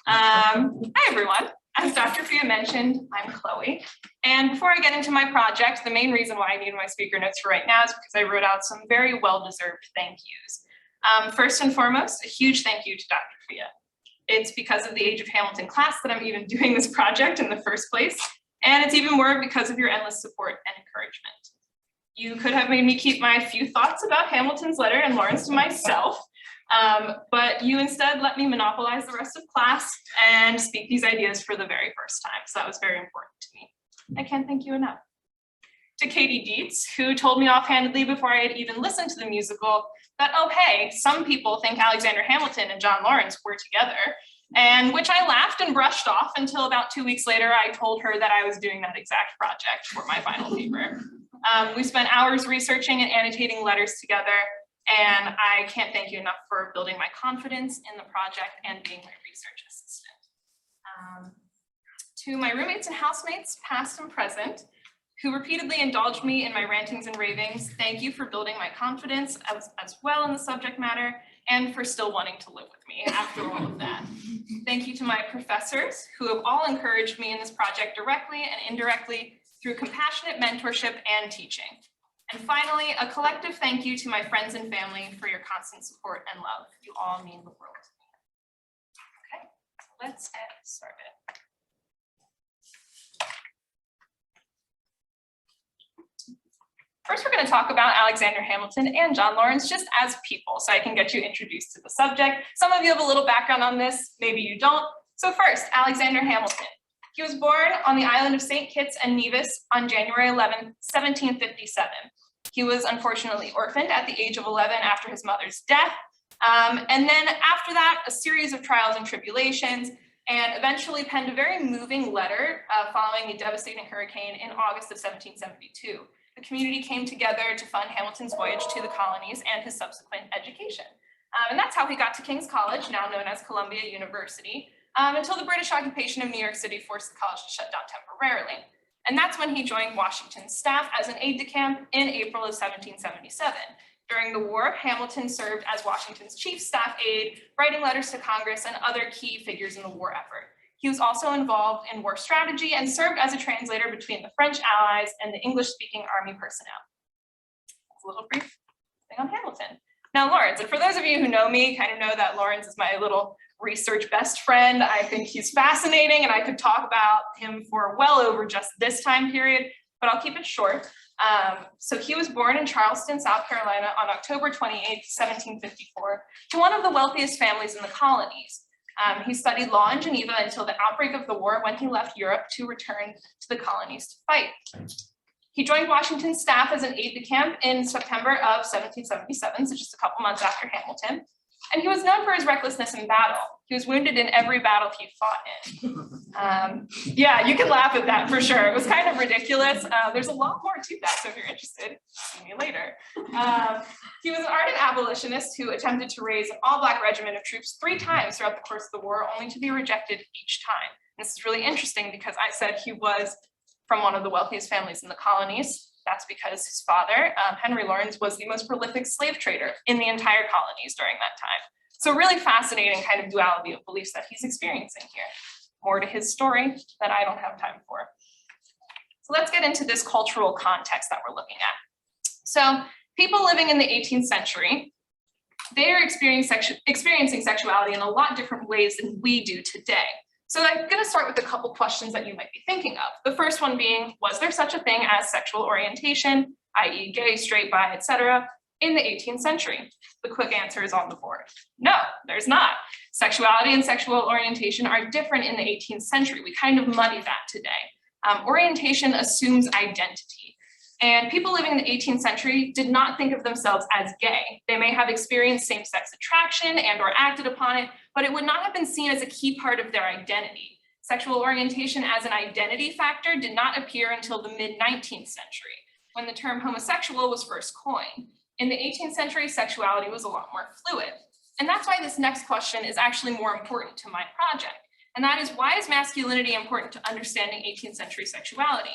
Hi, everyone. As Dr. Fia mentioned, I'm Chloe. And before I get into my project, the main reason why I need my speaker notes for right now is because I wrote out some very well-deserved thank yous. First and foremost, a huge thank you to Dr. Fia. It's because of the Age of Hamilton class that I'm even doing this project in the first place. And it's even more because of your endless support and encouragement. You could have made me keep my few thoughts about Hamilton's letter and Lawrence to myself, but you instead let me monopolize the rest of class and speak these ideas for the very first time. So that was very important to me. I can't thank you enough. To Katie Dietz, who told me offhandedly before I had even listened to the musical that, oh, hey, some people think Alexander Hamilton and John Lawrence were together, and which I laughed and brushed off until about 2 weeks later, I told her that I was doing that exact project for my final paper. We spent hours researching and annotating letters together, and I can't thank you enough for building my confidence in the project and being my research assistant. To my roommates and housemates, past and present, who repeatedly indulged me in my rantings and ravings, thank you for building my confidence as well in the subject matter and for still wanting to live with me after all of that. Thank you to my professors who have all encouraged me in this project directly and indirectly through compassionate mentorship and teaching. And finally, a collective thank you to my friends and family for your constant support and love. You all mean the world to me. Okay, let's get started. First, we're going to talk about Alexander Hamilton and John Lawrence just as people, so I can get you introduced to the subject. Some of you have a little background on this, maybe you don't. So first, Alexander Hamilton. He was born on the island of St. Kitts and Nevis on January 11, 1757. He was unfortunately orphaned at the age of 11 after his mother's death. And then after that, a series of trials and tribulations, and eventually penned a very moving letter following a devastating hurricane in August of 1772. The community came together to fund Hamilton's voyage to the colonies and his subsequent education. And that's how he got to King's College, now known as Columbia University, until the British occupation of New York City forced the college to shut down temporarily. And that's when he joined Washington's staff as an aide-de-camp in April of 1777. During the war, Hamilton served as Washington's chief staff aide, writing letters to Congress and other key figures in the war effort. He was also involved in war strategy and served as a translator between the French allies and the English-speaking army personnel. That's a little brief thing on Hamilton. Now, Lawrence, and for those of you who know me, kind of know that Lawrence is my little research best friend. I think he's fascinating, and I could talk about him for well over just this time period, but I'll keep it short. So he was born in Charleston, South Carolina on October 28, 1754, to one of the wealthiest families in the colonies. He studied law in Geneva until the outbreak of the war when he left Europe to return to the colonies to fight. He joined Washington's staff as an aide-de-camp in September of 1777, so just a couple months after Hamilton. And he was known for his recklessness in battle. He was wounded in every battle he fought in. Yeah, you can laugh at that for sure. It was kind of ridiculous. There's a lot more to that, so if you're interested, see me later. He was an ardent abolitionist who attempted to raise an all-Black regiment of troops 3 times throughout the course of the war, only to be rejected each time. And this is really interesting because I said he was from one of the wealthiest families in the colonies. That's because his father, Henry Lawrence, was the most prolific slave trader in the entire colonies during that time. So really fascinating kind of duality of beliefs that he's experiencing here. More to his story that I don't have time for. So let's get into this cultural context that we're looking at. So people living in the 18th century, they are experiencing sexuality in a lot different ways than we do today. So I'm going to start with a couple questions that you might be thinking of. The first one being, was there such a thing as sexual orientation, i.e. gay, straight, bi, etc., in the 18th century? The quick answer is on the board. No, there's not. Sexuality and sexual orientation are different in the 18th century. We kind of muddy that today. Orientation assumes identity. And people living in the 18th century did not think of themselves as gay. They may have experienced same-sex attraction and or acted upon it, but it would not have been seen as a key part of their identity. Sexual orientation as an identity factor did not appear until the mid-19th century, when the term homosexual was first coined. In the 18th century, sexuality was a lot more fluid. And that's why this next question is actually more important to my project. And that is, why is masculinity important to understanding 18th century sexuality?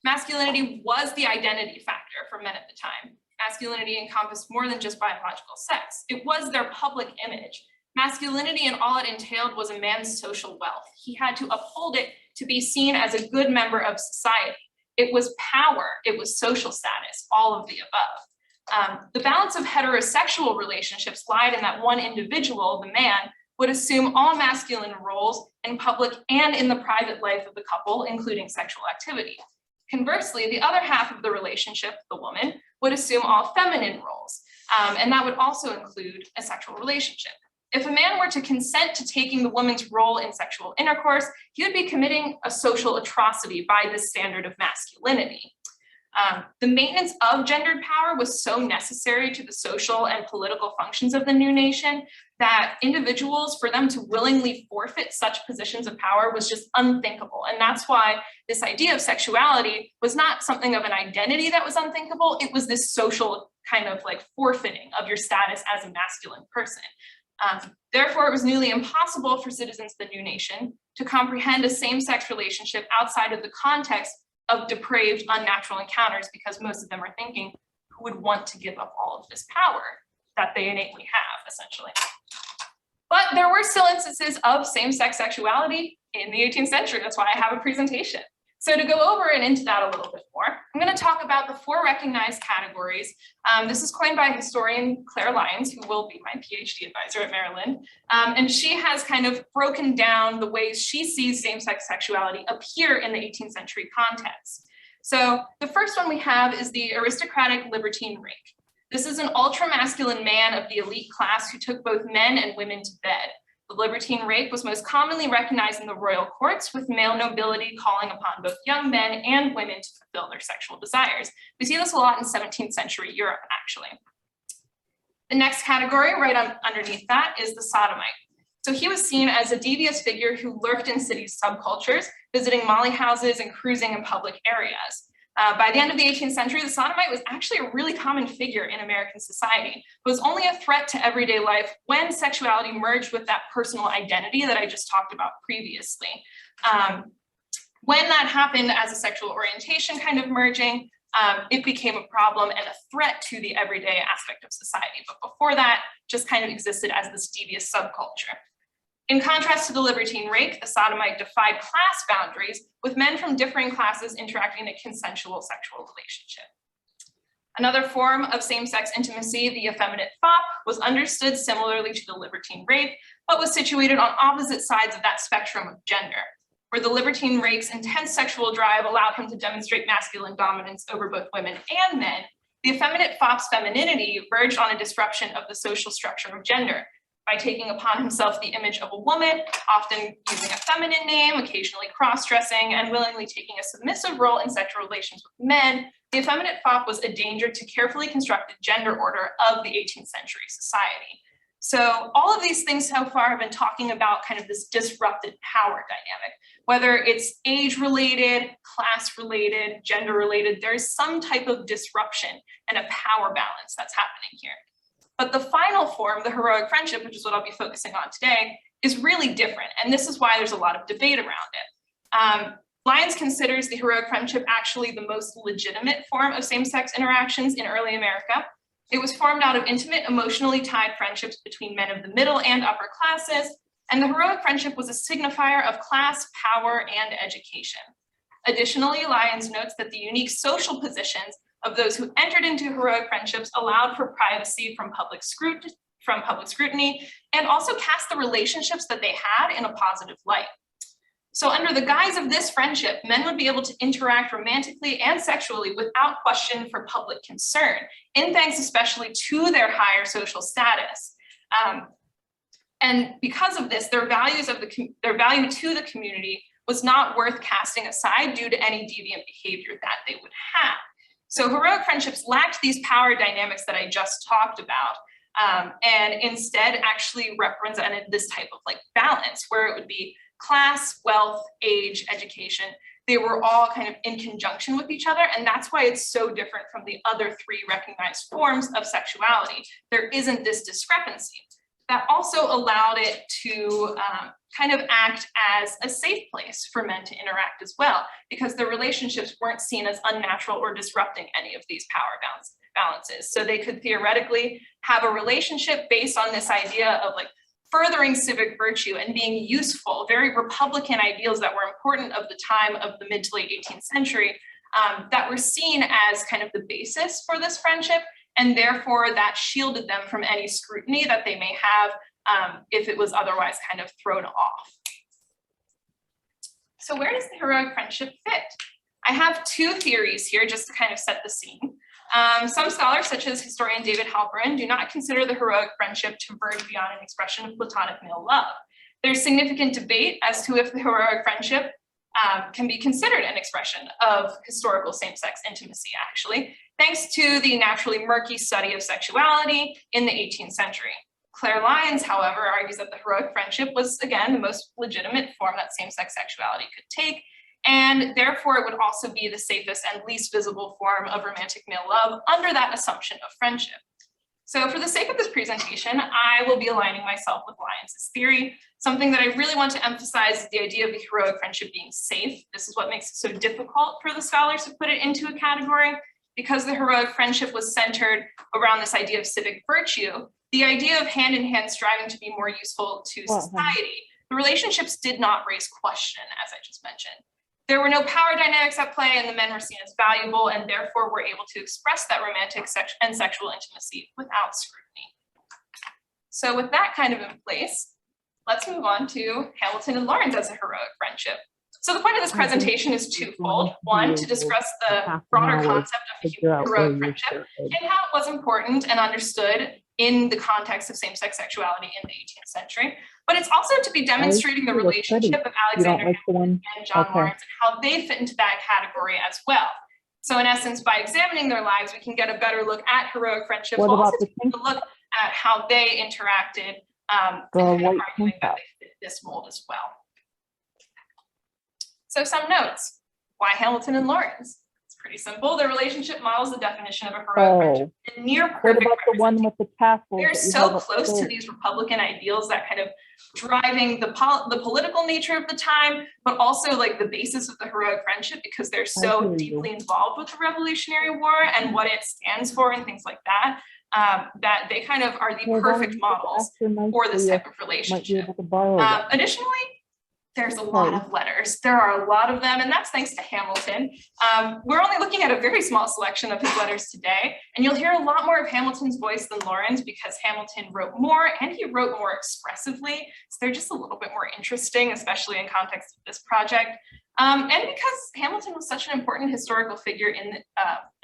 Masculinity was the identity factor for men at the time. Masculinity encompassed more than just biological sex. It was their public image. Masculinity and all it entailed was a man's social wealth. He had to uphold it to be seen as a good member of society. It was power, it was social status, all of the above. The balance of heterosexual relationships lied in that one individual, the man, would assume all masculine roles in public and in the private life of the couple, including sexual activity. Conversely, the other half of the relationship, the woman, would assume all feminine roles, and that would also include a sexual relationship. If a man were to consent to taking the woman's role in sexual intercourse, he would be committing a social atrocity by this standard of masculinity. The maintenance of gendered power was so necessary to the social and political functions of the new nation that individuals, for them to willingly forfeit such positions of power was just unthinkable. And that's why this idea of sexuality was not something of an identity that was unthinkable. It was this social kind of like forfeiting of your status as a masculine person. Therefore, it was nearly impossible for citizens of the new nation to comprehend a same-sex relationship outside of the context of depraved, unnatural encounters, because most of them are thinking, who would want to give up all of this power that they innately have, essentially. But there were still instances of same-sex sexuality in the 18th century. That's why I have a presentation. So to go over and into that a little bit more, I'm going to talk about the 4 recognized categories. This is coined by historian Claire Lyons, who will be my PhD advisor at Maryland. And she has kind of broken down the ways she sees same-sex sexuality appear in the 18th century context. So the first one we have is the aristocratic libertine rake. This is an ultra-masculine man of the elite class who took both men and women to bed. The libertine rake was most commonly recognized in the royal courts, with male nobility calling upon both young men and women to fulfill their sexual desires. We see this a lot in 17th century Europe, actually. The next category, right underneath that, is the sodomite. So he was seen as a devious figure who lurked in cities' subcultures, visiting molly houses and cruising in public areas. By the end of the 18th century, the sodomite was actually a really common figure in American society, but was only a threat to everyday life when sexuality merged with that personal identity that I just talked about previously. When that happened as a sexual orientation kind of merging, it became a problem and a threat to the everyday aspect of society. But before that, just kind of existed as this devious subculture. In contrast to the libertine rake, the sodomite defied class boundaries, with men from differing classes interacting in a consensual sexual relationship. Another form of same-sex intimacy, the effeminate fop, was understood similarly to the libertine rake, but was situated on opposite sides of that spectrum of gender. Where the libertine rake's intense sexual drive allowed him to demonstrate masculine dominance over both women and men, the effeminate fop's femininity verged on a disruption of the social structure of gender, by taking upon himself the image of a woman, often using a feminine name, occasionally cross-dressing, and willingly taking a submissive role in sexual relations with men. The effeminate fop was a danger to carefully constructed gender order of the 18th century society. So all of these things so far have been talking about kind of this disrupted power dynamic, whether it's age-related, class-related, gender-related, there's some type of disruption and a power balance that's happening here. But the final form, the heroic friendship, which is what I'll be focusing on today, is really different. And this is why there's a lot of debate around it. Lyons considers the heroic friendship actually the most legitimate form of same-sex interactions in early America. It was formed out of intimate, emotionally tied friendships between men of the middle and upper classes. And the heroic friendship was a signifier of class, power, and education. Additionally, Lyons notes that the unique social positions of those who entered into heroic friendships allowed for privacy from public scrutiny, and also cast the relationships that they had in a positive light. So under the guise of this friendship, men would be able to interact romantically and sexually without question for public concern, in thanks especially to their higher social status. And because of this, their value to the community was not worth casting aside due to any deviant behavior that they would have. So heroic friendships lacked these power dynamics that I just talked about, and instead actually represented this type of like balance where it would be class, wealth, age, education. They were all kind of in conjunction with each other, and that's why it's so different from the other 3 recognized forms of sexuality. There isn't this discrepancy. That also allowed it to kind of act as a safe place for men to interact as well, because the relationships weren't seen as unnatural or disrupting any of these power balances. So they could theoretically have a relationship based on this idea of like furthering civic virtue and being useful, very Republican ideals that were important of the time of the mid to late 18th century, that were seen as kind of the basis for this friendship, and therefore that shielded them from any scrutiny that they may have if it was otherwise kind of thrown off. So where does the heroic friendship fit? I have two theories here just to kind of set the scene. Some scholars, such as historian David Halperin, do not consider the heroic friendship to verge beyond an expression of platonic male love. There's significant debate as to if the heroic friendship can be considered an expression of historical same-sex intimacy, actually, thanks to the naturally murky study of sexuality in the 18th century. Claire Lyons, however, argues that the heroic friendship was, again, the most legitimate form that same-sex sexuality could take, and therefore it would also be the safest and least visible form of romantic male love under that assumption of friendship. So for the sake of this presentation, I will be aligning myself with Lyons' theory. Something that I really want to emphasize is the idea of the heroic friendship being safe. This is what makes it so difficult for the scholars to put it into a category, because the heroic friendship was centered around this idea of civic virtue, the idea of hand-in-hand striving to be more useful to society. The relationships did not raise question, as I just mentioned. There were no power dynamics at play, and the men were seen as valuable, and therefore were able to express that romantic and sexual intimacy without scrutiny. So with that kind of in place, let's move on to Hamilton and Lawrence as a heroic friendship. So the point of this presentation is twofold. One, to discuss the broader concept of heroic friendship and how it was important and understood in the context of same-sex sexuality in the 18th century. But it's also to be demonstrating the relationship of Alexander Hamilton and John Lawrence and how they fit into that category as well. So in essence, by examining their lives, we can get a better look at heroic friendship, but also take a look at how they interacted and kind of arguing that they fit this mold as well. So some notes. Why Hamilton and Lawrence? It's pretty simple. Their relationship models the definition of a heroic friendship. A near perfect. What about the one with the tassels? They're so close to these Republican ideals that kind of driving the political nature of the time, but also like the basis of the heroic friendship, because they're so deeply involved with the Revolutionary War and what it stands for and things like that, that they kind of are the perfect models for this type of relationship. Additionally, there's a lot of letters. There are a lot of them, and that's thanks to Hamilton. We're only looking at a very small selection of his letters today, and you'll hear a lot more of Hamilton's voice than Lawrence because Hamilton wrote more and he wrote more expressively. So they're just a little bit more interesting, especially in context of this project. And because Hamilton was such an important historical figure in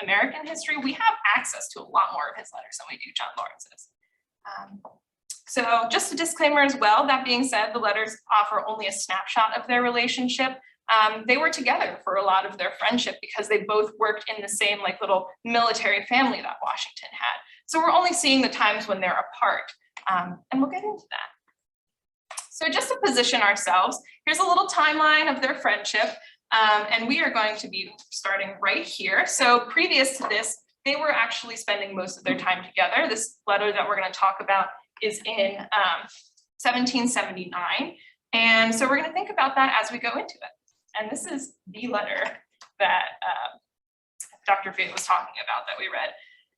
American history, we have access to a lot more of his letters than we do John Lawrence's. So just a disclaimer as well, that being said, the letters offer only a snapshot of their relationship. They were together for a lot of their friendship because they both worked in the same like little military family that Washington had. So we're only seeing the times when they're apart, and we'll get into that. So just to position ourselves, here's a little timeline of their friendship, and we are going to be starting right here. So previous to this, they were actually spending most of their time together. This letter that we're going to talk about is in 1779. And so we're going to think about that as we go into it. And this is the letter that Dr. Fay was talking about that we read.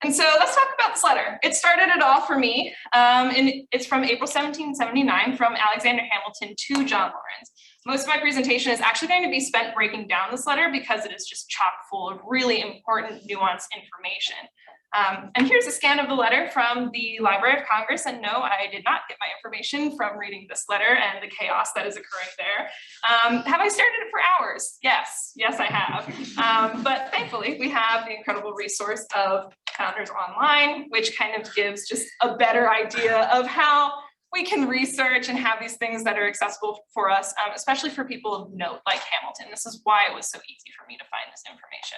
And so let's talk about this letter. It started it all for me. And it's from April 1779 from Alexander Hamilton to John Lawrence. Most of my presentation is actually going to be spent breaking down this letter because it is just chock full of really important, nuanced information. And here's a scan of the letter from the Library of Congress. And no, I did not get my information from reading this letter and the chaos that is occurring there. Have I stared at it for hours? Yes, I have. But thankfully, we have the incredible resource of Founders Online, which kind of gives just a better idea of how we can research and have these things that are accessible for us, especially for people of note like Hamilton. This is why it was so easy for me to find this information.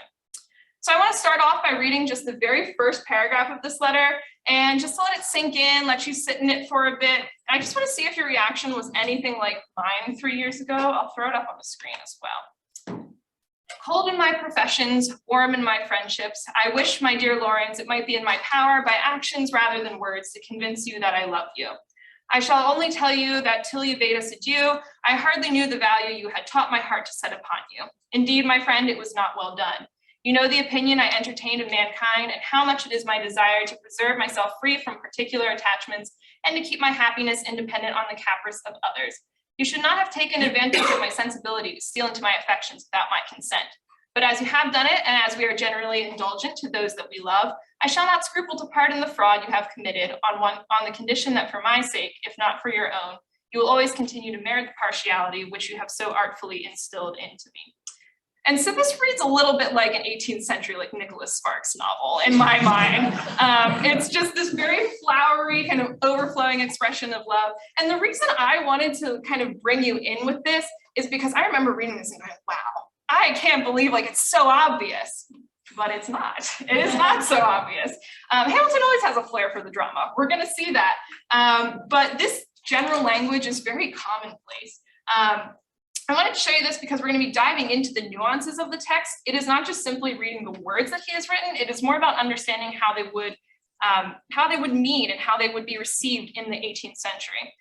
So I want to start off by reading just the very first paragraph of this letter and just to let it sink in, let you sit in it for a bit. And I just want to see if your reaction was anything like mine 3 years ago. I'll throw it up on the screen as well. Cold in my professions, warm in my friendships, I wish, my dear Lawrence, it might be in my power by actions rather than words to convince you that I love you. I shall only tell you that till you bade us adieu, I hardly knew the value you had taught my heart to set upon you. Indeed, my friend, it was not well done. You know the opinion I entertained of mankind and how much it is my desire to preserve myself free from particular attachments and to keep my happiness independent on the caprice of others. You should not have taken advantage of my sensibility to steal into my affections without my consent. But as you have done it, and as we are generally indulgent to those that we love, I shall not scruple to pardon the fraud you have committed on the condition that for my sake, if not for your own, you will always continue to merit the partiality which you have so artfully instilled into me. And so this reads a little bit like an 18th century, like Nicholas Sparks novel in my mind. It's just this very flowery kind of overflowing expression of love. And the reason I wanted to kind of bring you in with this is because I remember reading this and going, wow, I can't believe like it's so obvious, but it's not. It is not so obvious. Hamilton always has a flair for the drama. We're gonna see that. But this general language is very commonplace. I wanted to show you this because we're going to be diving into the nuances of the text. It is not just simply reading the words that he has written. It is more about understanding how they would mean and how they would be received in the 18th century.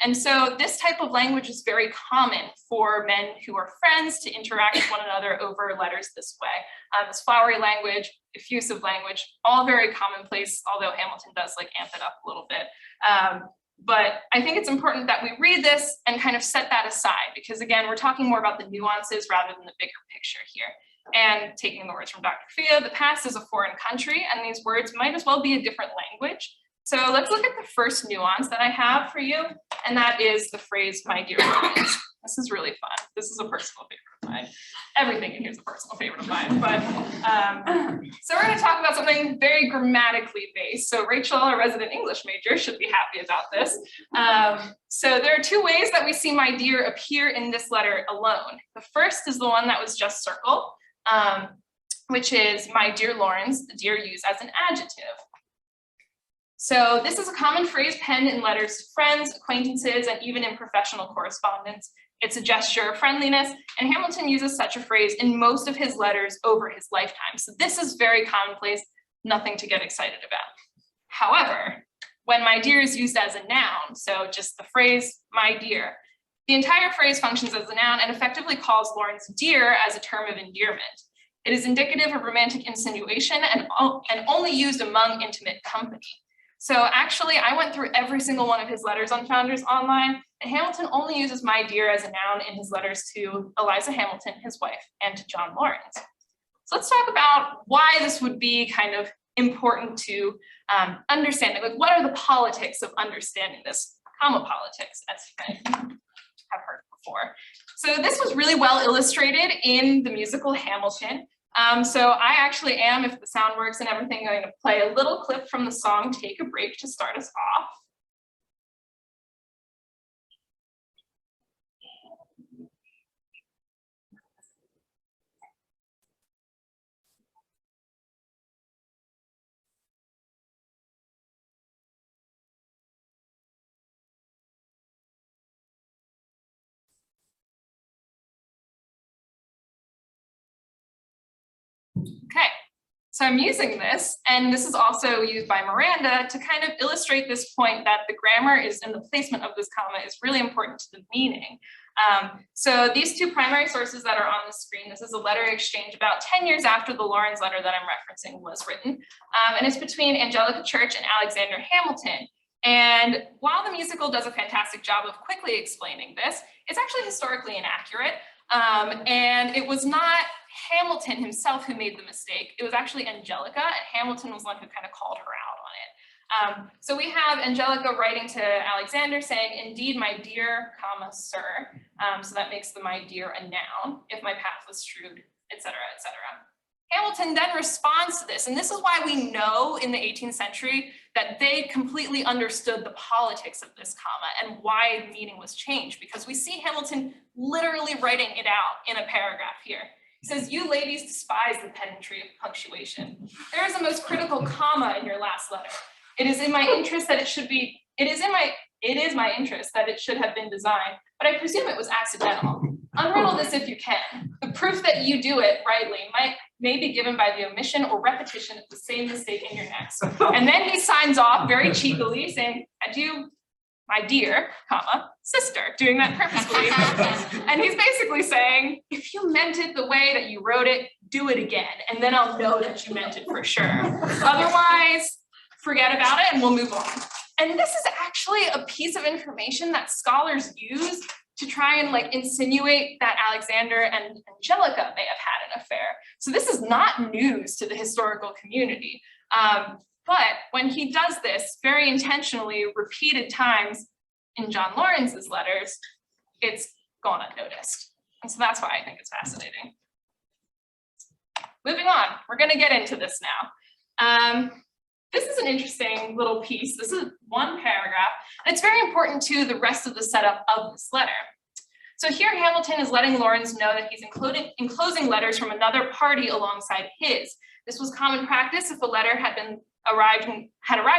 And so this type of language is very common for men who are friends to interact with one another over letters this way. This flowery language, effusive language, all very commonplace, although Hamilton does like amp it up a little bit. But I think it's important that we read this and kind of set that aside, because again, we're talking more about the nuances rather than the bigger picture here. And taking the words from Dr. Fia, the past is a foreign country, and these words might as well be a different language. So let's look at the first nuance that I have for you, and that is the phrase, my dear friends. This is really fun. This is a personal favorite of mine. Everything in here is a personal favorite of mine, but so we're gonna talk about something very grammatically based. So Rachel, our resident English major, should be happy about this. So there are two ways that we see my dear appear in this letter alone. The first is the one that was just circled, which is my dear Lawrence, the dear used as an adjective. So this is a common phrase penned in letters to friends, acquaintances, and even in professional correspondence. It's a gesture of friendliness, and Hamilton uses such a phrase in most of his letters over his lifetime. So this is very commonplace, nothing to get excited about. However, when my dear is used as a noun, so just the phrase, my dear, the entire phrase functions as a noun and effectively calls Lawrence dear as a term of endearment. It is indicative of romantic insinuation and only used among intimate company. So actually, I went through every single one of his letters on Founders Online, and Hamilton only uses my dear as a noun in his letters to Eliza Hamilton, his wife, and to John Lawrence. So let's talk about why this would be kind of important to understanding. Like, what are the politics of understanding this? Comma politics, as you may have heard before. So this was really well illustrated in the musical Hamilton. So I actually am, if the sound works and everything, going to play a little clip from the song Take a Break to start us off. Okay, so I'm using this, and this is also used by Miranda to kind of illustrate this point that the grammar is, and the placement of this comma is really important to the meaning. So these two primary sources that are on the screen, this is a letter exchange about 10 years after the Lawrence letter that I'm referencing was written, and it's between Angelica Church and Alexander Hamilton. And while the musical does a fantastic job of quickly explaining this, it's actually historically inaccurate. And it was not Hamilton himself who made the mistake. It was actually Angelica, and Hamilton was the one who kind of called her out on it. So we have Angelica writing to Alexander saying, indeed, my dear, comma, sir. So that makes the my dear a noun, if my path was strewed, etc., etc. Hamilton then responds to this, and this is why we know in the 18th century that they completely understood the politics of this comma and why the meaning was changed, because we see Hamilton literally writing it out in a paragraph here. He says, you ladies despise the pedantry of punctuation. There is a most critical comma in your last letter. It is in my interest that it should be, it is my interest that it should have been designed, but I presume it was accidental. Unriddle this if you can. The proof that you do it rightly may be given by the omission or repetition of the same mistake in your next. And then he signs off very cheekily saying, adieu, my dear, comma, sister, doing that purposefully. And he's basically saying, if you meant it the way that you wrote it, do it again, and then I'll know that you meant it for sure. Otherwise, forget about it and we'll move on. And this is actually a piece of information that scholars use to try and like insinuate that Alexander and Angelica may have had an affair. So this is not news to the historical community. But when he does this very intentionally repeated times in John Lawrence's letters, it's gone unnoticed. And so that's why I think it's fascinating. Moving on, we're going to get into this now. This is an interesting little piece. This is one paragraph, and it's very important to the rest of the setup of this letter. So here Hamilton is letting Lawrence know that he's enclosing letters from another party alongside his. This was common practice if a letter had arrived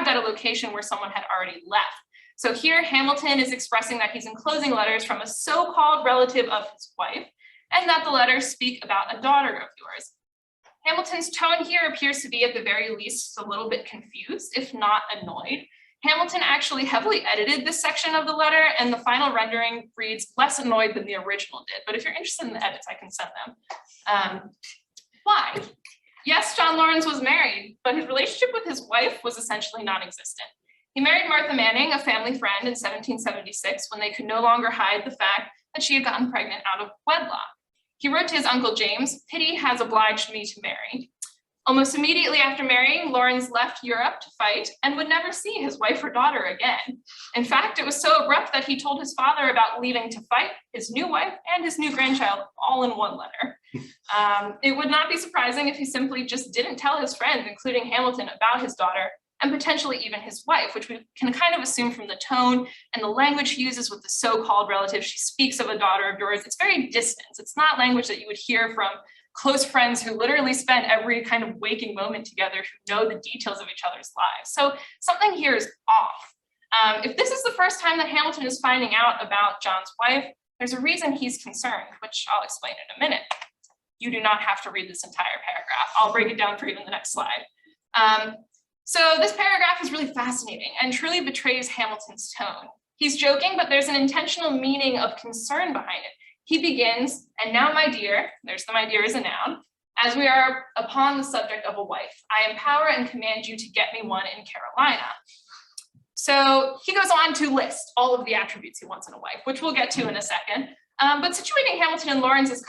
at a location where someone had already left. So here Hamilton is expressing that he's enclosing letters from a so-called relative of his wife, and that the letters speak about a daughter of yours. Hamilton's tone here appears to be at the very least a little bit confused, if not annoyed. Hamilton actually heavily edited this section of the letter, and the final rendering reads less annoyed than the original did. But if you're interested in the edits, I can send them. Why? Yes, John Lawrence was married, but his relationship with his wife was essentially non-existent. He married Martha Manning, a family friend, in 1776 when they could no longer hide the fact that she had gotten pregnant out of wedlock. He wrote to his uncle James, "Pity has obliged me to marry." Almost immediately after marrying, Lawrence left Europe to fight and would never see his wife or daughter again. In fact, it was so abrupt that he told his father about leaving to fight, his new wife, and his new grandchild all in one letter. It would not be surprising if he simply just didn't tell his friends, including Hamilton, about his daughter and potentially even his wife, which we can kind of assume from the tone and the language he uses with the so-called relative. She speaks of a daughter of yours. It's very distant. It's not language that you would hear from close friends who literally spend every kind of waking moment together, who know the details of each other's lives. So something here is off. If this is the first time that Hamilton is finding out about John's wife, there's a reason he's concerned, which I'll explain in a minute. You do not have to read this entire paragraph. I'll break it down for you in the next slide. So this paragraph is really fascinating and truly betrays Hamilton's tone. He's joking, but there's an intentional meaning of concern behind it. He begins, "And now, my dear," there's the "my dear" as a noun, "as we are upon the subject of a wife, I empower and command you to get me one in Carolina." So he goes on to list all of the attributes he wants in a wife, which we'll get to in a second. But situating Hamilton and Lawrence's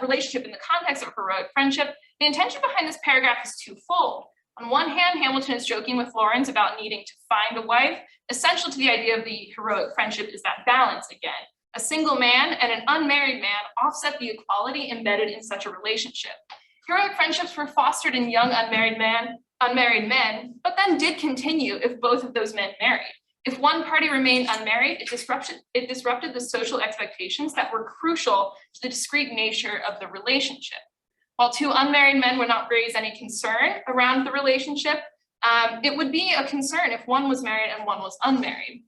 relationship in the context of heroic friendship, the intention behind this paragraph is twofold. On one hand, Hamilton is joking with Lawrence about needing to find a wife. Essential to the idea of the heroic friendship is that balance again. A single man and an unmarried man offset the equality embedded in such a relationship. Heroic friendships were fostered in young unmarried men, but then did continue if both of those men married. If one party remained unmarried, it disrupted the social expectations that were crucial to the discrete nature of the relationship. While two unmarried men would not raise any concern around the relationship, it would be a concern if one was married and one was unmarried.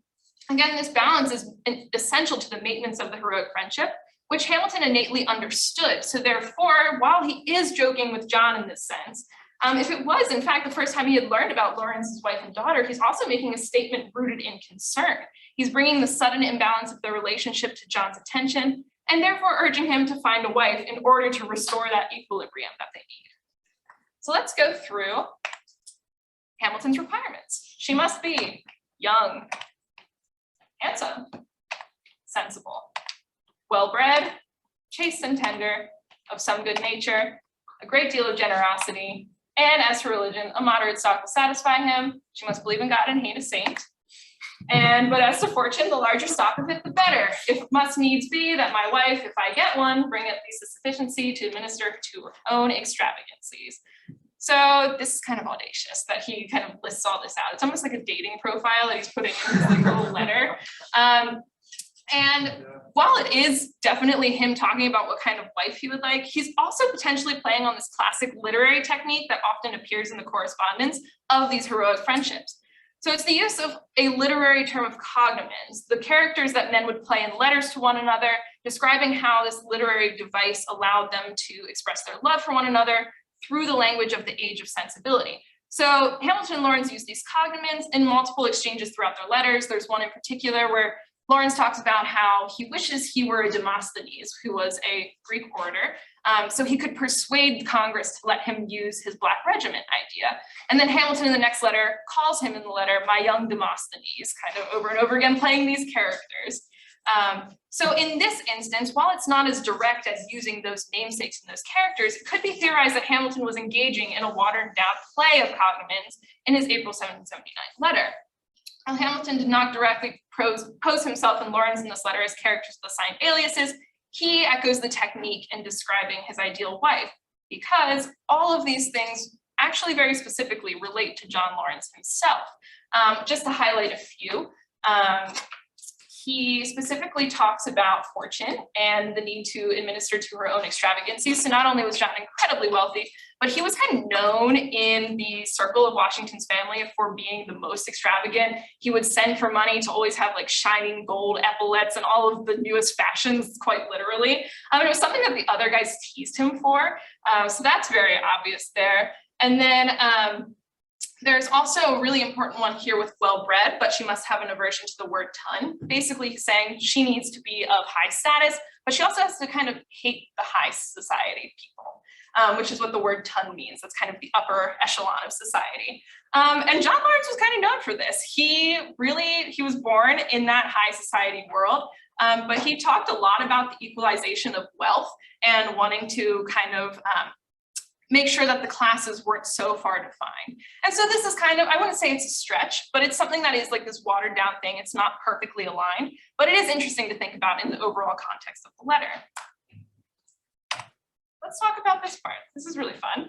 Again, this balance is essential to the maintenance of the heroic friendship, which Hamilton innately understood. So therefore, while he is joking with John in this sense, if it was, in fact, the first time he had learned about Lawrence's wife and daughter, he's also making a statement rooted in concern. He's bringing the sudden imbalance of the relationship to John's attention, and therefore urging him to find a wife in order to restore that equilibrium that they need. So let's go through Hamilton's requirements. She must be young, handsome, sensible, well-bred, chaste and tender, of some good nature, a great deal of generosity, and as for religion, a moderate stock will satisfy him. She must believe in God and hate a saint. But as to fortune, the larger stock of it, the better. If must needs be that my wife, if I get one, bring at least a sufficiency to administer to her own extravagancies. So this is kind of audacious that he kind of lists all this out. It's almost like a dating profile that he's putting in his like, little letter. And while it is definitely him talking about what kind of wife he would like, he's also potentially playing on this classic literary technique that often appears in the correspondence of these heroic friendships. So it's the use of a literary term of cognomens, the characters that men would play in letters to one another, describing how this literary device allowed them to express their love for one another through the language of the age of sensibility. So Hamilton and Lawrence use these cognomens in multiple exchanges throughout their letters. There's one in particular where Lawrence talks about how he wishes he were a Demosthenes, who was a Greek orator, so he could persuade Congress to let him use his Black Regiment idea. And then Hamilton in the next letter calls him in the letter, my young Demosthenes, kind of over and over again playing these characters. So in this instance, while it's not as direct as using those namesakes and those characters, it could be theorized that Hamilton was engaging in a watered down play of cognomens in his April 1779 letter. While Hamilton did not directly pose himself and Lawrence in this letter as characters with assigned aliases, he echoes the technique in describing his ideal wife, because all of these things actually very specifically relate to John Lawrence himself. Just to highlight a few, he specifically talks about Fortune and the need to administer to her own extravagancies. So not only was John incredibly wealthy, but he was kind of known in the circle of Washington's family for being the most extravagant. He would send for money to always have like shining gold epaulets and all of the newest fashions, quite literally. It was something that the other guys teased him for. So that's very obvious there. And then there's also a really important one here with well-bred, but she must have an aversion to the word ton. Basically saying she needs to be of high status, but she also has to kind of hate the high society people, which is what the word ton means. That's kind of the upper echelon of society. And John Lawrence was kind of known for this. He was born in that high society world, but he talked a lot about the equalization of wealth and wanting to kind of make sure that the classes weren't so far defined. And so this is kind of, I wouldn't say it's a stretch, but it's something that is like this watered down thing. It's not perfectly aligned, but it is interesting to think about in the overall context of the letter. Let's talk about this part. This is really fun.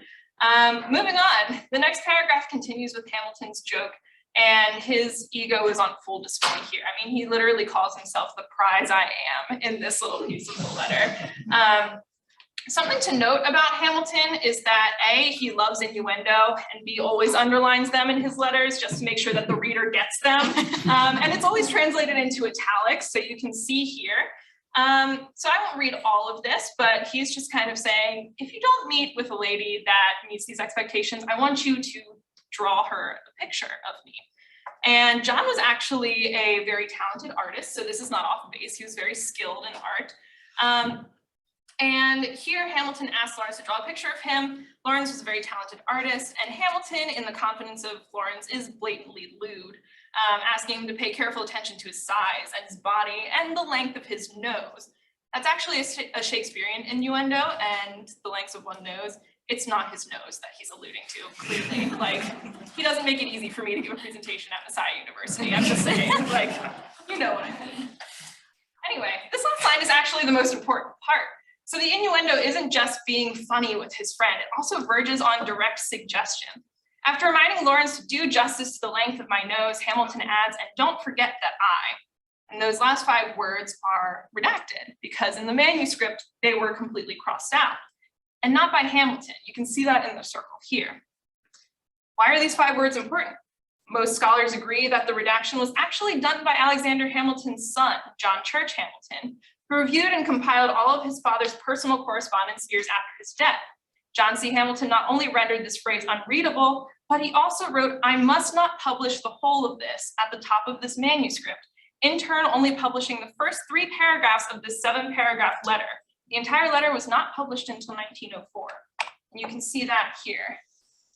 Moving on, the next paragraph continues with Hamilton's joke, and his ego is on full display here. I mean, he literally calls himself the prize I am in this little piece of the letter. Something to note about Hamilton is that A, he loves innuendo, and B, always underlines them in his letters just to make sure that the reader gets them. And it's always translated into italics, so you can see here. So I won't read all of this, but he's just kind of saying, if you don't meet with a lady that meets these expectations, I want you to draw her a picture of me. And John was actually a very talented artist, so this is not off base. He was very skilled in art. And here Hamilton asked Lawrence to draw a picture of him. Lawrence was a very talented artist, and Hamilton, in the confidence of Lawrence, is blatantly lewd, asking him to pay careful attention to his size and his body and the length of his nose. That's actually a Shakespearean innuendo, and the length of one nose, it's not his nose that he's alluding to, clearly. Like, he doesn't make it easy for me to give a presentation at Messiah University, I'm just saying, like, you know what I mean. Anyway, this last line is actually the most important part. So the innuendo isn't just being funny with his friend, it also verges on direct suggestion. After reminding Lawrence to do justice to the length of my nose, Hamilton adds, and don't forget that I. And those last 5 words are redacted because in the manuscript, they were completely crossed out. And not by Hamilton. You can see that in the circle here. Why are these 5 words important? Most scholars agree that the redaction was actually done by Alexander Hamilton's son, John Church Hamilton, who reviewed and compiled all of his father's personal correspondence years after his death. John C. Hamilton not only rendered this phrase unreadable, but he also wrote, I must not publish the whole of this at the top of this manuscript, in turn only publishing the first 3 paragraphs of this 7-paragraph letter. The entire letter was not published until 1904. And you can see that here.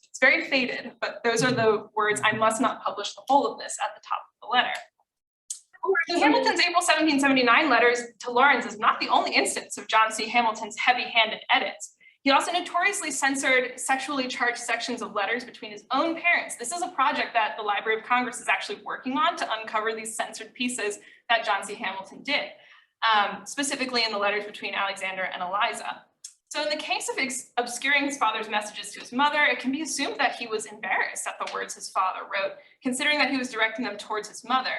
It's very faded, but those are the words, I must not publish the whole of this at the top of the letter. Hamilton's April 1779 letters to Lawrence is not the only instance of John C. Hamilton's heavy-handed edits. He also notoriously censored sexually charged sections of letters between his own parents. This is a project that the Library of Congress is actually working on to uncover these censored pieces that John C. Hamilton did, specifically in the letters between Alexander and Eliza. So in the case of obscuring his father's messages to his mother, it can be assumed that he was embarrassed at the words his father wrote, considering that he was directing them towards his mother.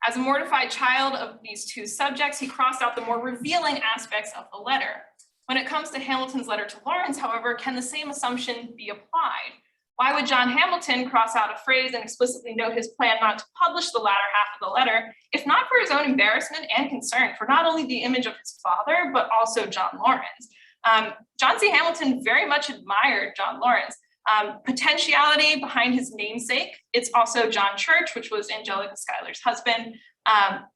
As a mortified child of these 2 subjects, he crossed out the more revealing aspects of the letter. When it comes to Hamilton's letter to Lawrence, however, can the same assumption be applied? Why would John Hamilton cross out a phrase and explicitly note his plan not to publish the latter half of the letter, if not for his own embarrassment and concern for not only the image of his father, but also John Lawrence? John C. Hamilton very much admired John Lawrence. Potentiality behind his namesake. It's also John Church, which was Angelica Schuyler's husband.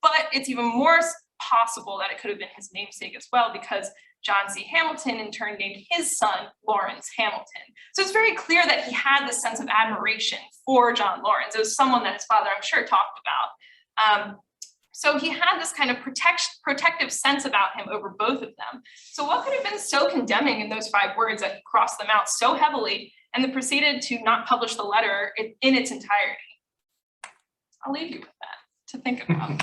But it's even more possible that it could have been his namesake as well, because John C. Hamilton in turn named his son Lawrence Hamilton. So it's very clear that he had this sense of admiration for John Lawrence. It was someone that his father, I'm sure, talked about. So he had this kind of protective sense about him over both of them. So what could have been so condemning in those 5 words that he crossed them out so heavily and then proceeded to not publish the letter in its entirety? I'll leave you with that to think about.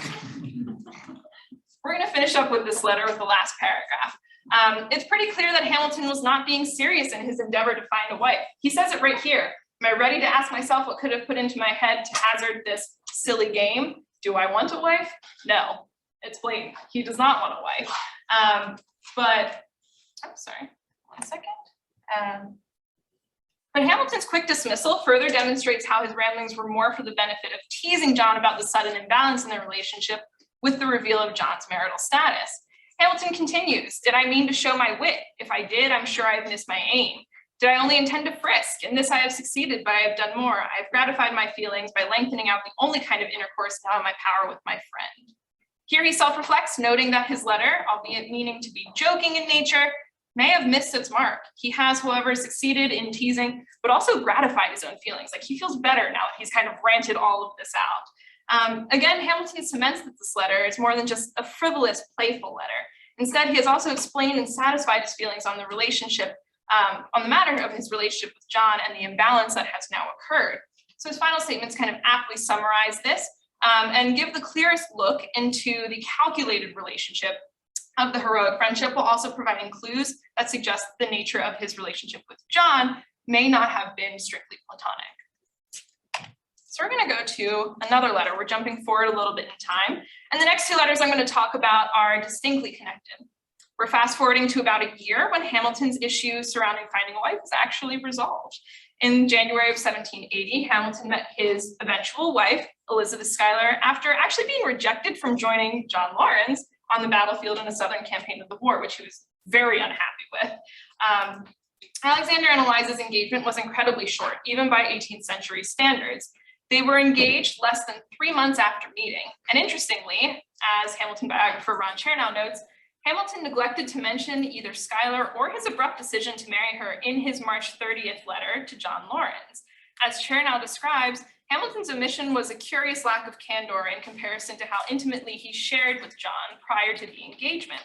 We're going to finish up with this letter with the last paragraph. It's pretty clear that Hamilton was not being serious in his endeavor to find a wife. He says it right here. Am I ready to ask myself what could have put into my head to hazard this silly game? Do I want a wife? No, it's blatant. He does not want a wife. I'm sorry, 1 second. But Hamilton's quick dismissal further demonstrates how his ramblings were more for the benefit of teasing John about the sudden imbalance in their relationship with the reveal of John's marital status. Hamilton continues, did I mean to show my wit? If I did, I'm sure I've missed my aim. Did I only intend to frisk? In this I have succeeded, but I have done more. I have gratified my feelings by lengthening out the only kind of intercourse now in my power with my friend. Here he self-reflects, noting that his letter, albeit meaning to be joking in nature, may have missed its mark. He has, however, succeeded in teasing, but also gratified his own feelings. Like he feels better now that he's kind of ranted all of this out. Again, Hamilton cements that this letter is more than just a frivolous, playful letter. Instead, he has also explained and satisfied his feelings on the relationship, on the matter of his relationship with John and the imbalance that has now occurred. So his final statements kind of aptly summarize this and give the clearest look into the calculated relationship of the heroic friendship, while also providing clues that suggest the nature of his relationship with John may not have been strictly platonic. So we're going to go to another letter. We're jumping forward a little bit in time. And the next 2 letters I'm going to talk about are distinctly connected. We're fast forwarding to about a year when Hamilton's issues surrounding finding a wife was actually resolved. In January of 1780, Hamilton met his eventual wife, Elizabeth Schuyler, after actually being rejected from joining John Lawrence on the battlefield in the Southern campaign of the war, which he was very unhappy with. Alexander and Eliza's engagement was incredibly short, even by 18th century standards. They were engaged less than 3 months after meeting. And interestingly, as Hamilton biographer Ron Chernow notes, Hamilton neglected to mention either Schuyler or his abrupt decision to marry her in his March 30th letter to John Lawrence. As Chernow describes, Hamilton's omission was a curious lack of candor in comparison to how intimately he shared with John prior to the engagement.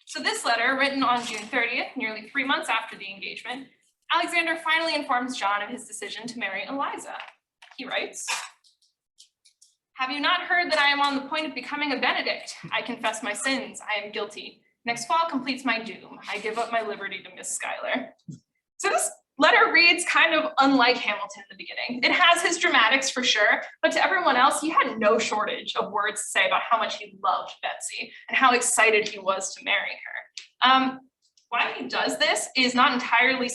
So this letter, written on June 30th, nearly 3 months after the engagement, Alexander finally informs John of his decision to marry Eliza. He writes, have you not heard that I am on the point of becoming a Benedict? I confess my sins. I am guilty. Next fall completes my doom. I give up my liberty to Miss Schuyler. So this letter reads kind of unlike Hamilton in the beginning. It has his dramatics for sure, but to everyone else, he had no shortage of words to say about how much he loved Betsy and how excited he was to marry her. Why he does this is not entirely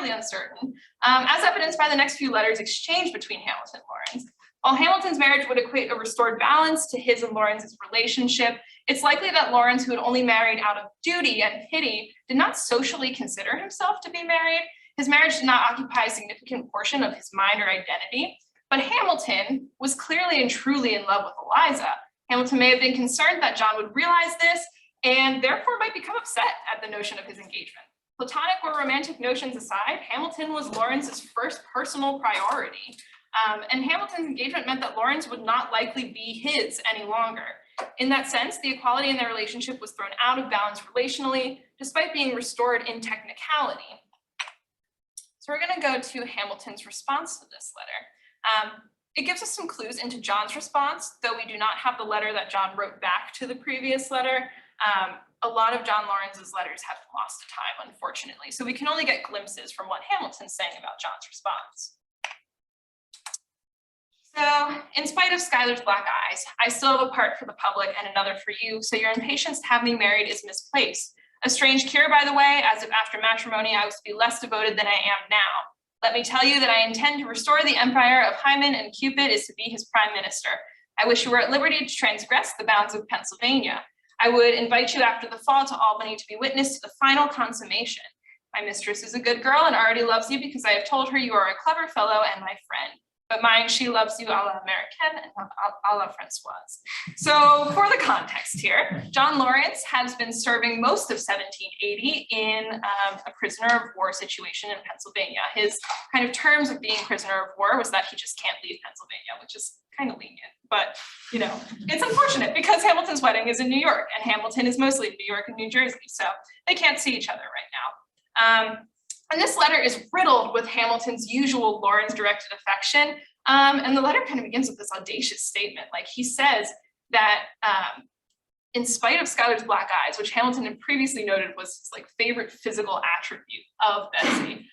uncertain, as evidenced by the next few letters exchanged between Hamilton and Lawrence. While Hamilton's marriage would equate a restored balance to his and Lawrence's relationship, it's likely that Lawrence, who had only married out of duty and pity, did not socially consider himself to be married. His marriage did not occupy a significant portion of his mind or identity, but Hamilton was clearly and truly in love with Eliza. Hamilton may have been concerned that John would realize this and therefore might become upset at the notion of his engagement. Platonic or romantic notions aside, Hamilton was Lawrence's first personal priority. And Hamilton's engagement meant that Lawrence would not likely be his any longer. In that sense, the equality in their relationship was thrown out of balance relationally, despite being restored in technicality. So we're going to go to Hamilton's response to this letter. It gives us some clues into John's response, though we do not have the letter that John wrote back to the previous letter. A lot of John Lawrence's letters have been lost to time, unfortunately, so we can only get glimpses from what Hamilton's saying about John's response. So, in spite of Schuyler's black eyes, I still have a part for the public and another for you, so your impatience to have me married is misplaced. A strange cure, by the way, as if after matrimony I was to be less devoted than I am now. Let me tell you that I intend to restore the empire of Hymen, and Cupid is to be his prime minister. I wish you were at liberty to transgress the bounds of Pennsylvania. I would invite you after the fall to Albany to be witness to the final consummation. My mistress is a good girl and already loves you because I have told her you are a clever fellow and my friend. but mine, she loves you a la Americaine and not a la Francoise. So for the context here, John Lawrence has been serving most of 1780 in a prisoner of war situation in Pennsylvania. His kind of terms of being prisoner of war was that he just can't leave Pennsylvania, which is kind of lenient, but you know, it's unfortunate because Hamilton's wedding is in New York and Hamilton is mostly New York and New Jersey, so they can't see each other right now. And this letter is riddled with Hamilton's usual Lawrence-directed affection. And the letter kind of begins with this audacious statement. Like he says that in spite of Schuyler's black eyes, which Hamilton had previously noted was his like favorite physical attribute of Betsy,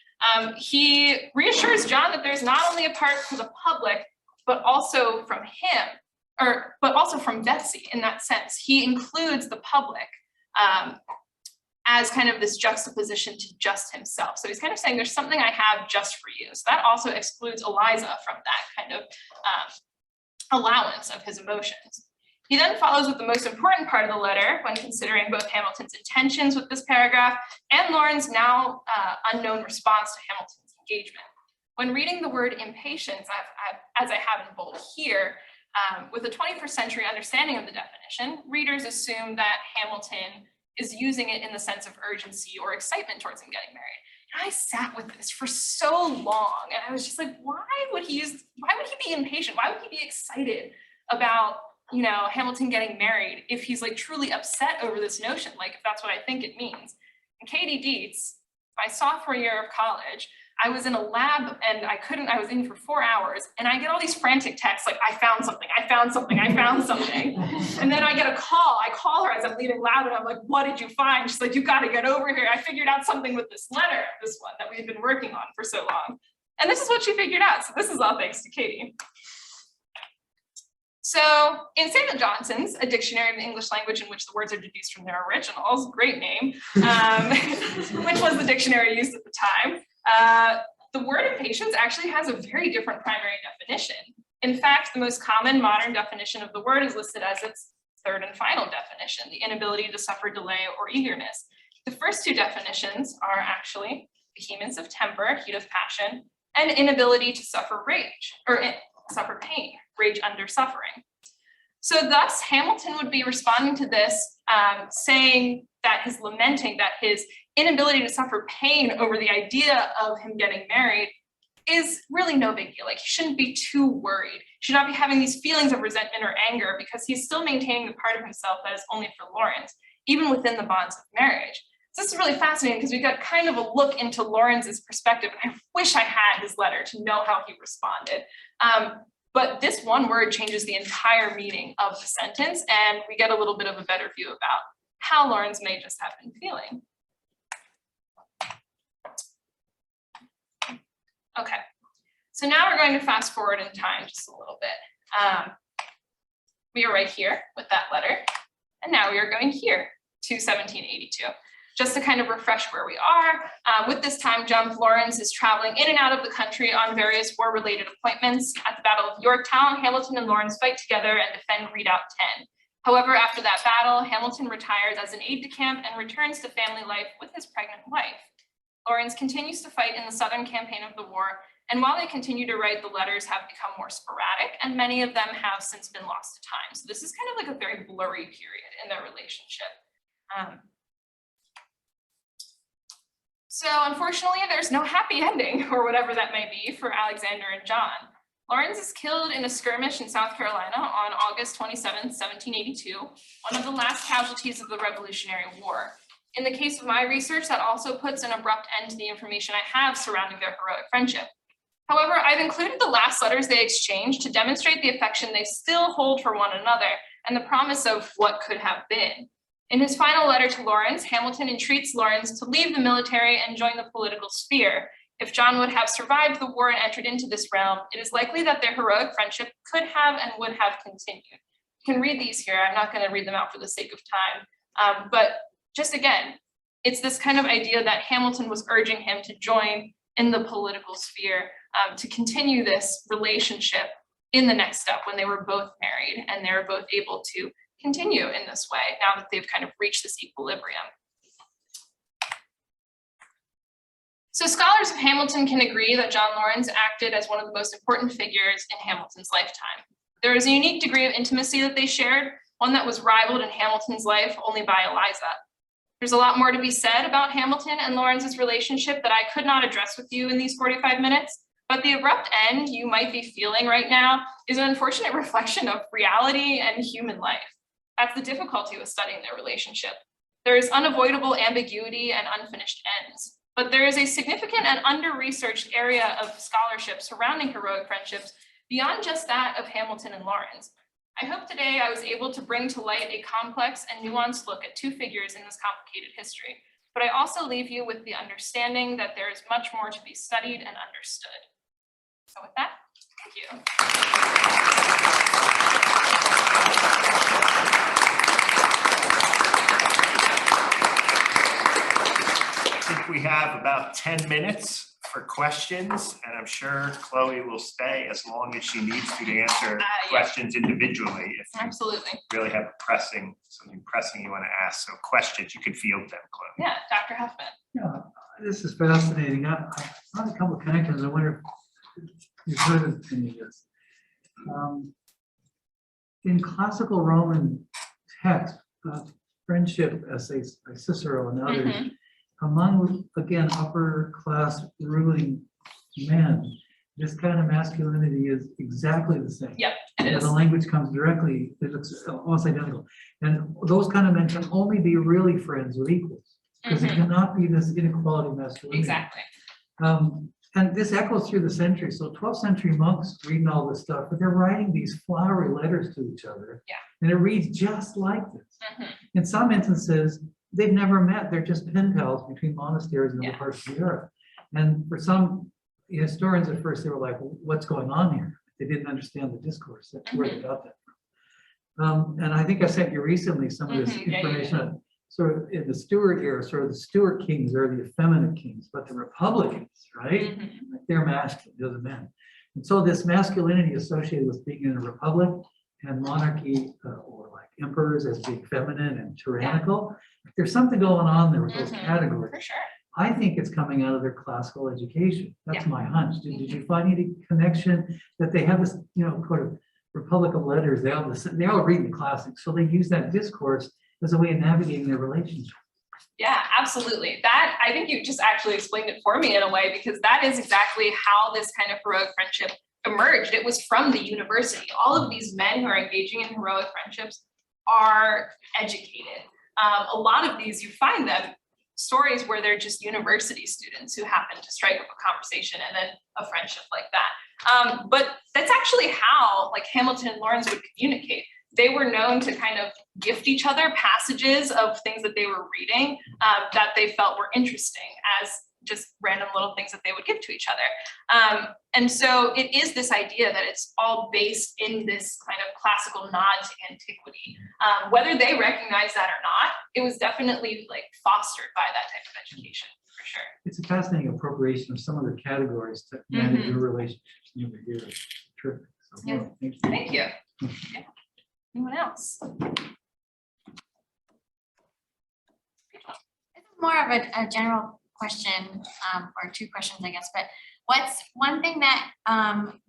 he reassures John that there's not only a part for the public, but also from him, but also from Betsy in that sense. He includes the public as kind of this juxtaposition to just himself. So he's kind of saying there's something I have just for you. So that also excludes Eliza from that kind of allowance of his emotions. He then follows with the most important part of the letter when considering both Hamilton's intentions with this paragraph and Lawrence's now unknown response to Hamilton's engagement. When reading the word impatience, as I have in bold here, with a 21st century understanding of the definition, readers assume that Hamilton is using it in the sense of urgency or excitement towards him getting married. And I sat with this for so long, and I was just like, why would he be impatient? Why would he be excited about, you know, Hamilton getting married if he's like truly upset over this notion, like if that's what I think it means? And Katie Dietz, my sophomore year of college, I was in a lab and I was in for 4 hours and I get all these frantic texts like, I found something, I found something, I found something. And then I get a call, I call her as I'm leaving lab and I'm like, what did you find? She's like, you gotta get over here. I figured out something with this letter, this one that we've been working on for so long. And this is what she figured out. So this is all thanks to Katie. So in Samuel Johnson's A Dictionary of the English Language in which the words are deduced from their originals, great name, which was the dictionary used at the time, the word impatience actually has a very different primary definition. In fact, the most common modern definition of the word is listed as its third and final definition, the inability to suffer delay or eagerness. The first two definitions are actually vehemence of temper, heat of passion, and inability to suffer rage, or suffer pain, rage under suffering. So thus, Hamilton would be responding to this, saying that his lamenting that his inability to suffer pain over the idea of him getting married is really no big deal. Like, he shouldn't be too worried. He should not be having these feelings of resentment or anger because he's still maintaining the part of himself that is only for Lawrence, even within the bonds of marriage. So this is really fascinating because we got kind of a look into Lawrence's perspective. I wish I had his letter to know how he responded. But this one word changes the entire meaning of the sentence, and we get a little bit of a better view about how Lawrence may just have been feeling. Okay, so now we're going to fast forward in time just a little bit. We are right here with that letter, and now we are going here to 1782. Just to kind of refresh where we are, with this time jump, Lawrence is traveling in and out of the country on various war-related appointments. At the Battle of Yorktown, Hamilton and Lawrence fight together and defend Redoubt 10. However, after that battle, Hamilton retires as an aide-de-camp and returns to family life with his pregnant wife. Lawrence continues to fight in the Southern campaign of the war, and while they continue to write, the letters have become more sporadic, and many of them have since been lost to time. So this is kind of like a very blurry period in their relationship. So unfortunately, there's no happy ending, or whatever that may be, for Alexander and John. Lawrence is killed in a skirmish in South Carolina on August 27, 1782, one of the last casualties of the Revolutionary War. In the case of my research, that also puts an abrupt end to the information I have surrounding their heroic friendship. However, I've included the last letters they exchanged to demonstrate the affection they still hold for one another and the promise of what could have been. In his final letter to Lawrence, Hamilton entreats Lawrence to leave the military and join the political sphere. If John would have survived the war and entered into this realm, it is likely that their heroic friendship could have and would have continued. You can read these here. I'm not going to read them out for the sake of time. But just again, it's this kind of idea that Hamilton was urging him to join in the political sphere, to continue this relationship in the next step when they were both married and they were both able to continue in this way now that they've kind of reached this equilibrium. So scholars of Hamilton can agree that John Lawrence acted as one of the most important figures in Hamilton's lifetime. There is a unique degree of intimacy that they shared, one that was rivaled in Hamilton's life only by Eliza. There's a lot more to be said about Hamilton and Lawrence's relationship that I could not address with you in these 45 minutes, but the abrupt end you might be feeling right now is an unfortunate reflection of reality and human life. That's the difficulty with studying their relationship. There is unavoidable ambiguity and unfinished ends, but there is a significant and under-researched area of scholarship surrounding heroic friendships beyond just that of Hamilton and Lawrence. I hope today I was able to bring to light a complex and nuanced look at two figures in this complicated history, but I also leave you with the understanding that there is much more to be studied and understood. So with that, thank you. I think we have about 10 minutes for questions, and I'm sure Chloe will stay as long as she needs to answer questions individually if you Absolutely. really have something pressing you want to ask. So questions, you can field them, Chloe. Yeah, Dr. Huffman. Yeah, this is fascinating. I found a couple of connections. I wonder if you've heard of any of this. In classical Roman text, friendship essays by Cicero and others, among, again, upper class ruling men, this kind of masculinity is exactly the same. Yep, it And is. the language comes directly, it looks almost identical. And those kind of men can only be really friends with equals, because it cannot be this inequality of masculinity. Exactly. And this echoes through the centuries. So 12th century monks reading all this stuff, but they're writing these flowery letters to each other. Yeah. And it reads just like this. In some instances, they've never met. They're just pen pals between monasteries in other parts of Europe. And for some historians at first, they were like, what's going on here? They didn't understand the discourse. That's where they got that from. And I think I sent you recently some of this information on sort of in the Stuart era, sort of the Stuart kings are the effeminate kings, but the Republicans, right? They're masculine, they're the men. And so this masculinity associated with being in a republic and monarchy or like emperors as being feminine and tyrannical, there's something going on there with those categories. For sure. I think it's coming out of their classical education. That's my hunch. Did you find any connection that they have this, sort of Republic of Letters? They all read the classics, so they use that discourse as a way of navigating their relationship. Yeah, absolutely. That, I think you just actually explained it for me in a way, because that is exactly how this kind of heroic friendship emerged. It was from the university. All of these men who are engaging in heroic friendships are educated. A lot of these, you find them stories where they're just university students who happen to strike up a conversation and then a friendship like that. But that's actually how like Hamilton and Lawrence would communicate. They were known to kind of gift each other passages of things that they were reading that they felt were interesting as just random little things that they would give to each other. And so it is this idea that it's all based in this kind of classical nod to antiquity. Whether they recognize that or not, it was definitely like fostered by that type of education, for sure. It's a fascinating appropriation of some other categories to manage your relationships over here. Terrific. So, Yeah. well, thank you. Thank you. Yeah. Anyone else? This is more of a general question, or two questions, I guess, but what's one thing that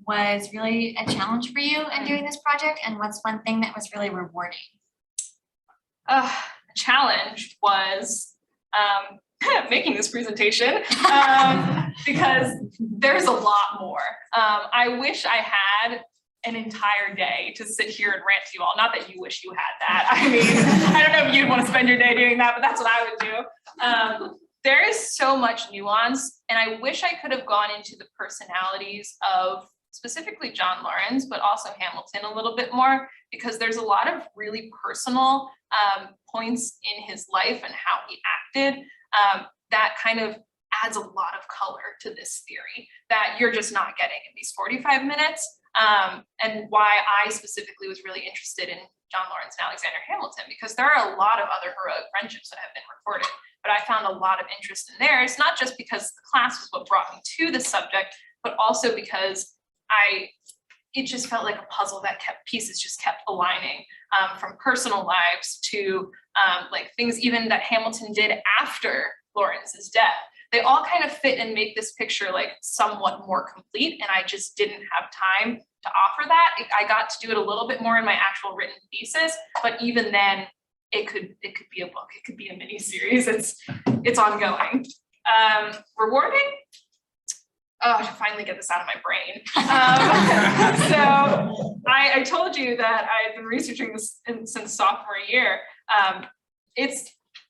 was really a challenge for you in doing this project, and what's one thing that was really rewarding? The challenge was making this presentation because there's a lot more. I wish I had an entire day to sit here and rant to you all. Not that you wish you had that. I mean, I don't know if you'd want to spend your day doing that, but that's what I would do. There is so much nuance, and I wish I could have gone into the personalities of specifically John Lawrence, but also Hamilton a little bit more, because there's a lot of really personal points in his life and how he acted that kind of adds a lot of color to this theory that you're just not getting in these 45 minutes. And why I specifically was really interested in John Lawrence and Alexander Hamilton, because there are a lot of other heroic friendships that have been recorded, but I found a lot of interest in theirs, not just because the class was what brought me to this subject, but also because it just felt like a puzzle that pieces just kept aligning, from personal lives to like things even that Hamilton did after Lawrence's death. they all kind of fit and make this picture like somewhat more complete, and I just didn't have time to offer that. I got to do it a little bit more in my actual written thesis, but even then, it could be a book, it could be a mini series. It's ongoing. Rewarding? Oh, to finally get this out of my brain. So I told you that I've been researching this since sophomore year.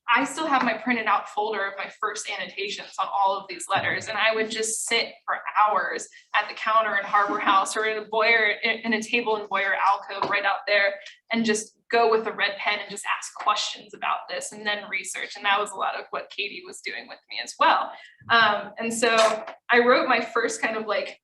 I still have my printed out folder of my first annotations on all of these letters, and I would just sit for hours at the counter in Harbor House or in a table in Boyer alcove right out there, and just go with a red pen and just ask questions about this and then research. And that was a lot of what Katie was doing with me as well. And so I wrote my first kind of like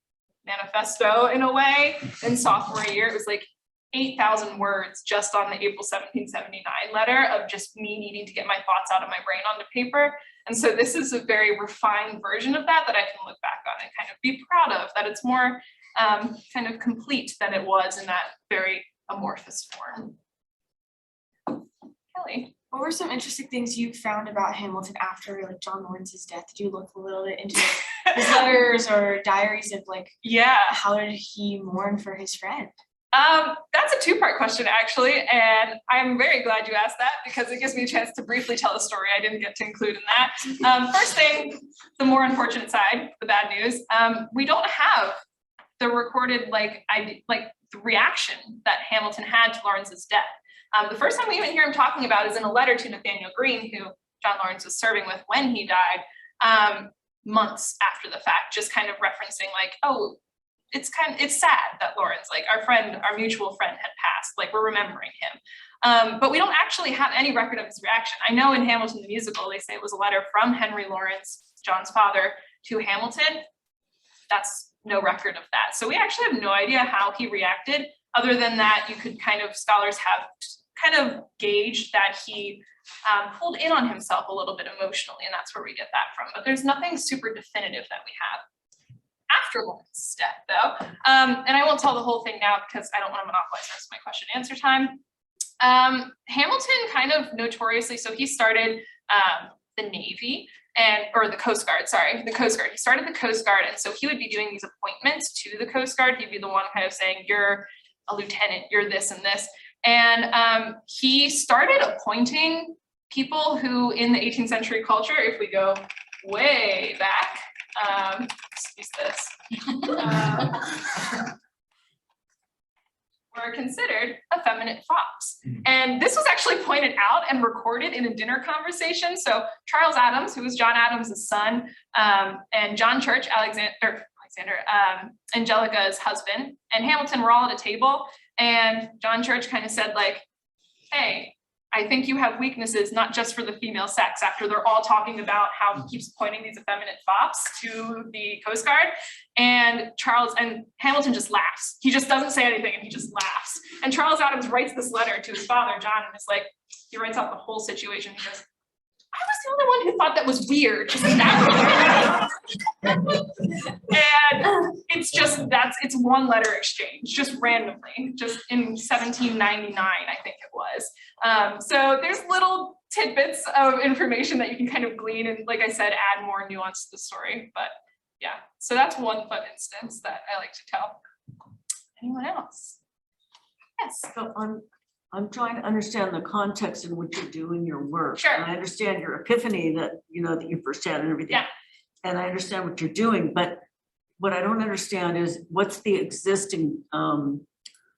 manifesto in a way in sophomore year. It was like 8,000 words just on the April 1779 letter of just me needing to get my thoughts out of my brain onto paper. And so this is a very refined version of that I can look back on and kind of be proud of, that it's more kind of complete than it was in that very amorphous form. Kelly. What were some interesting things you found about Hamilton after like John Lawrence's death? Did you look a little bit into his letters or diaries of like, how did he mourn for his friend? That's a two-part question actually, and I'm very glad you asked that because it gives me a chance to briefly tell a story I didn't get to include in that. First thing, the more unfortunate side, the bad news, we don't have the recorded the reaction that Hamilton had to Lawrence's death. The first time we even hear him talking about is in a letter to Nathaniel Greene, who John Lawrence was serving with when he died, months after the fact, just kind of referencing like, oh, it's sad that Lawrence, like our mutual friend had passed, like we're remembering him. But we don't actually have any record of his reaction. I know in Hamilton the musical, they say it was a letter from Henry Lawrence, John's father, to Hamilton. That's no record of that. So we actually have no idea how he reacted, other than that scholars have kind of gauged that he pulled in on himself a little bit emotionally, and that's where we get that from. But there's nothing super definitive that we have after Lawrence's death, though. And I won't tell the whole thing now because I don't want to monopolize the rest of my question and answer time. Hamilton kind of notoriously, so he started the Navy or the Coast Guard, the Coast Guard. He started the Coast Guard, and so he would be doing these appointments to the Coast Guard. He'd be the one kind of saying, you're a lieutenant, you're this and this. And he started appointing people who in the 18th century culture, if we go way back, excuse this, were considered effeminate fops. And this was actually pointed out and recorded in a dinner conversation. So Charles Adams, who was John Adams' son, and John Church, Angelica's husband, and Hamilton were all at a table. And John Church kind of said like, hey, I think you have weaknesses, not just for the female sex, after they're all talking about how he keeps pointing these effeminate fops to the Coast Guard. And Hamilton just laughs. He just doesn't say anything and he just laughs. And Charles Adams writes this letter to his father, John, and it's like, he writes out the whole situation. He goes, I was the only one who thought that was weird. And it's one letter exchange, just randomly, just in 1799, I think it was. So there's little tidbits of information that you can kind of glean and, like I said, add more nuance to the story. But yeah, so that's one fun instance that I like to tell. Anyone else? Yes. So I'm trying to understand the context in which you're doing your work. Sure. And I understand your epiphany that you first had and everything. Yeah. And I understand what you're doing, but what I don't understand is what's the existing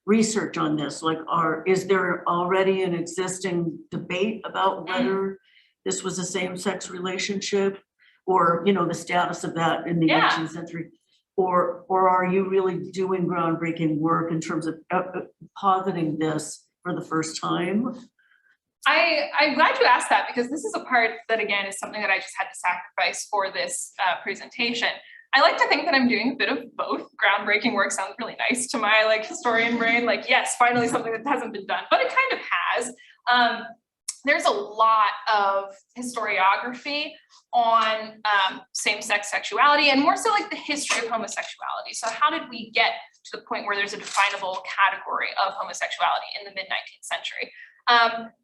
research on this? Like, is there already an existing debate about whether this was a same-sex relationship, or the status of that in the 18th century? Or are you really doing groundbreaking work in terms of positing this for the first time? I'm glad you asked that, because this is a part that, again, is something that I just had to sacrifice for this presentation. I like to think that I'm doing a bit of both. Groundbreaking work sounds really nice to my historian brain. Like, yes, finally something that hasn't been done, but it kind of has. There's a lot of historiography on same-sex sexuality, and more so like the history of homosexuality. So how did we get to the point where there's a definable category of homosexuality in the mid-19th century?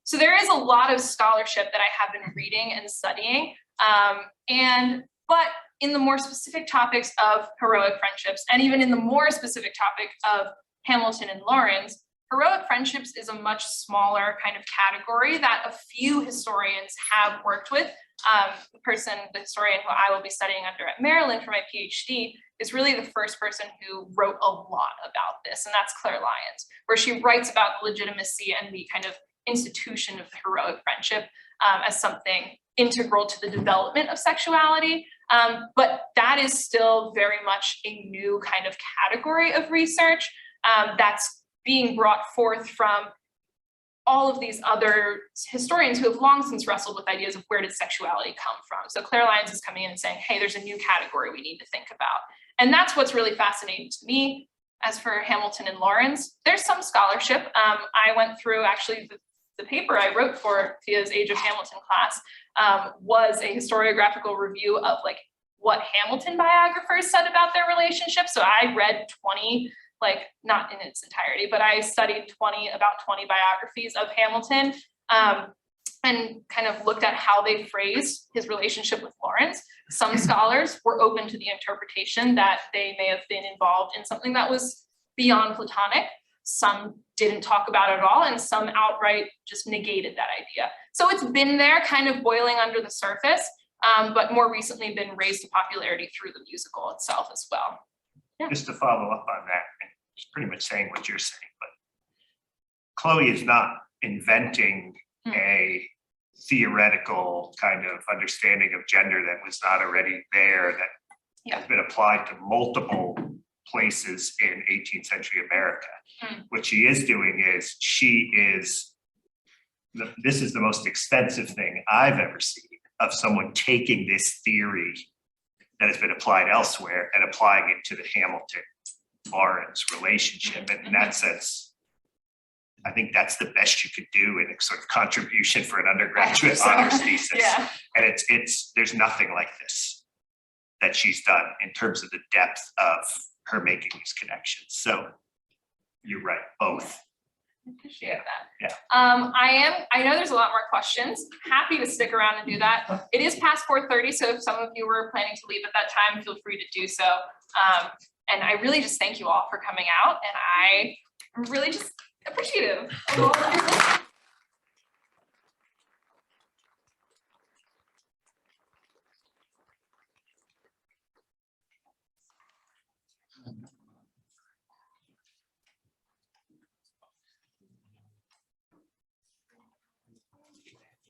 So there is a lot of scholarship that I have been reading and studying. And But in the more specific topics of heroic friendships, and even in the more specific topic of Hamilton and Lawrence, heroic friendships is a much smaller kind of category that a few historians have worked with. The historian who I will be studying under at Maryland for my PhD is really the first person who wrote a lot about this, and that's Claire Lyons, where she writes about the legitimacy and the kind of institution of the heroic friendship as something integral to the development of sexuality. But that is still very much a new kind of category of research that's being brought forth from all of these other historians who have long since wrestled with ideas of where did sexuality come from. So Claire Lyons is coming in and saying, hey, there's a new category we need to think about. And that's what's really fascinating to me. As for Hamilton and Lawrence, there's some scholarship. I went through actually the paper I wrote for Thea's Age of Hamilton class was a historiographical review of like what Hamilton biographers said about their relationship. So I read 20, like not in its entirety, but I studied about 20 biographies of Hamilton and kind of looked at how they phrased his relationship with Lawrence. Some scholars were open to the interpretation that they may have been involved in something that was beyond platonic. Some didn't talk about it at all, and some outright just negated that idea. So it's been there kind of boiling under the surface, but more recently been raised to popularity through the musical itself as well. Yeah. Just to follow up on that, and it's pretty much saying what you're saying, but Chloe is not inventing a theoretical kind of understanding of gender that was not already there, that has been applied to multiple places in 18th century America. What she is doing is this is the most extensive thing I've ever seen of someone taking this theory that has been applied elsewhere and applying it to the Hamilton-Lawrence relationship. And in that sense, I think that's the best you could do in a sort of contribution for an undergraduate honors thesis. Yeah. And it's there's nothing like this that she's done in terms of the depth of her making these connections. So you're right, both. I appreciate that. Yeah. I know there's a lot more questions. Happy to stick around and do that. It is past 4:30, so if some of you were planning to leave at that time, feel free to do so. And I really just thank you all for coming out, and I'm really just appreciative of all of your listening.